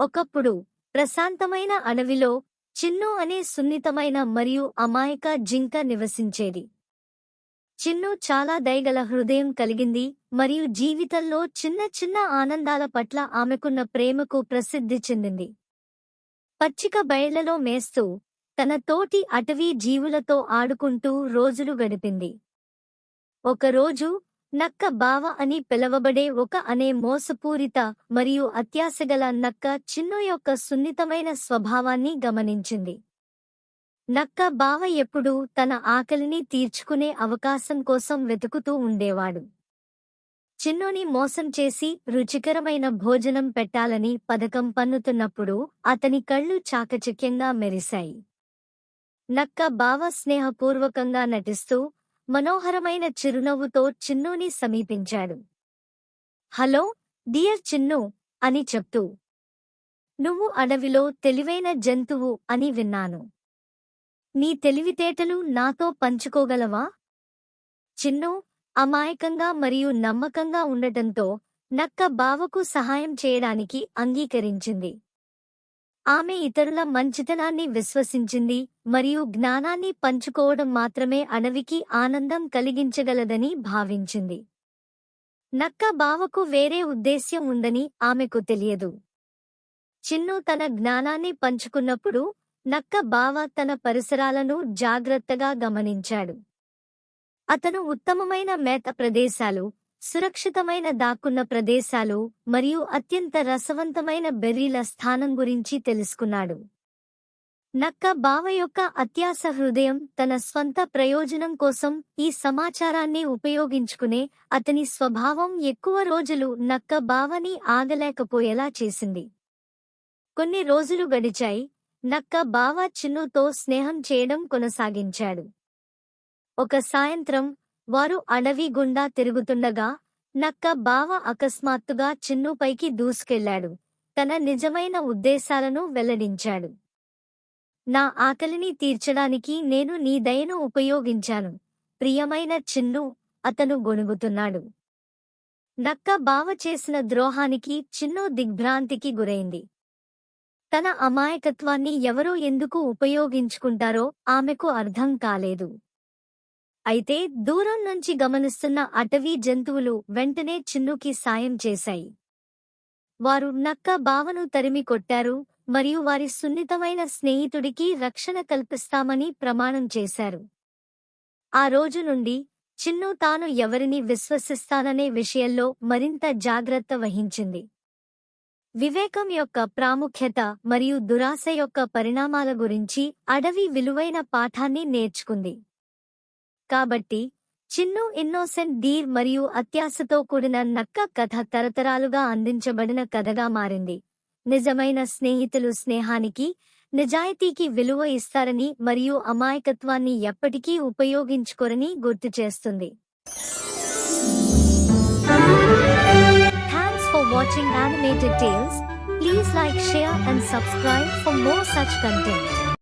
ఒకప్పుడు ప్రశాంతమైన అడవిలో చిన్ను అనే సున్నితమైన మరియు అమాయక జింక నివసించేది. చిన్ను చాలా దయగల హృదయం కలిగింది మరియు జీవితంలో చిన్న చిన్న ఆనందాల పట్ల ఆమెకున్న ప్రేమకు ప్రసిద్ధి చెందింది. పచ్చిక బయళ్లలో మేస్తూ తన తోటి అటవీ జీవులతో ఆడుకుంటూ రోజులు గడిపింది. ఒకరోజు నక్క బావ అని పిలవబడే అనే మోసపూరిత మరియు అత్యాశగల నక్క చిన్ను యొక్క సున్నితమైన స్వభావాన్ని గమనించింది. నక్క బావ ఎప్పుడూ తన ఆకలిని తీర్చుకునే అవకాశం కోసం వెతుకుతూ ఉండేవాడు. చిన్నుని మోసం చేసి రుచికరమైన భోజనం పెట్టాలని పథకం పన్నుతున్నప్పుడు అతని కళ్ళు చాకచక్యంగా మెరిశాయి. నక్క బావ స్నేహపూర్వకంగా నటిస్తూ మనోహరమైన చిరునవ్వుతో చిన్నుని సమీపించాడు. హలో డియర్ చిన్ను అని చెప్తూ, నువ్వు అడవిలో తెలివైన జంతువు అని విన్నాను. నీ తెలివితేటలు నాతో పంచుకోగలవా? చిన్ను అమాయకంగా మరియు నమ్మకంగా ఉండటంతో నక్క బావకు సహాయం చేయడానికి అంగీకరించింది. ఆమె ఇతరుల మంచితనాన్ని విశ్వసించింది మరియు జ్ఞానాన్ని పంచుకోవడం మాత్రమే అడవికి ఆనందం కలిగించగలదని భావించింది. నక్క బావకు వేరే ఉద్దేశ్యం ఉందని ఆమెకు తెలియదు. చిన్ను తన జ్ఞానాన్ని పంచుకున్నప్పుడు నక్క బావ తన పరిసరాలను జాగ్రత్తగా గమనించాడు. అతను ఉత్తమమైన మేత ప్రదేశాలు, సురక్షితమైన దాక్కున్న ప్రదేశాలు మరియు అత్యంత రసవంతమైన బెర్రీల స్థానం గురించి తెలుసుకున్నాడు. నక్క బావ యొక్క అత్యాశ హృదయం తన స్వంత ప్రయోజనం కోసం ఈ సమాచారాన్ని ఉపయోగించుకునే అతని స్వభావం ఎక్కువ రోజులు నక్క బావని ఆగలేకపోయేలా చేసింది. కొన్ని రోజులు గడిచాయి. నక్క బావ చిన్నుతో స్నేహం చేయడం కొనసాగించాడు. ఒక సాయంత్రం వారు అడవి గుండా తిరుగుతుండగా నక్క బావ అకస్మాత్తుగా చిన్నుపైకి దూసుకెళ్లాడు. తన నిజమైన ఉద్దేశాలను వెల్లడించాడు. నా ఆకలిని తీర్చడానికి నేను నీ దయను ఉపయోగించాను, ప్రియమైన చిన్ను, అతను గొణుగుతున్నాడు. నక్క బావ చేసిన ద్రోహానికి చిన్ను దిగ్భ్రాంతికి గురైంది. తన అమాయకత్వాన్ని ఎవరో ఎందుకు ఉపయోగించుకుంటారో ఆమెకు అర్థం కాలేదు. అయితే దూరం నుంచి గమనిస్తున్న అటవీ జంతువులు వెంటనే చిన్నుకి సాయం చేశాయి. వారు నక్క బావను తరిమి కొట్టారు మరియు వారి సున్నితమైన స్నేహితుడికి రక్షణ కల్పిస్తామని ప్రమాణం చేశారు. ఆ రోజు నుండి చిన్ను తాను ఎవరిని విశ్వసిస్తాననే విషయంలో మరింత జాగ్రత్త వహించింది. వివేకం యొక్క ప్రాముఖ్యత మరియు దురాశ యొక్క పరిణామాల గురించి అడవి విలువైన పాఠాన్ని నేర్చుకుంది. కాబట్టి చిన్ను ఇన్నోసెంట్ డీర్ మరియు అత్యాశతో కూడిన నక్క కథ తరతరాలుగా అందించబడిన కథగా మారింది. నిజమైన స్నేహితులు స్నేహానికి, నిజాయితీకి విలువ ఇస్తారని మరియు అమాయకత్వాన్ని ఎప్పటికీ ఉపయోగించుకోరని గుర్తుచేస్తుంది. Thanks for watching Animated Tales. Please like, share and subscribe for more such content.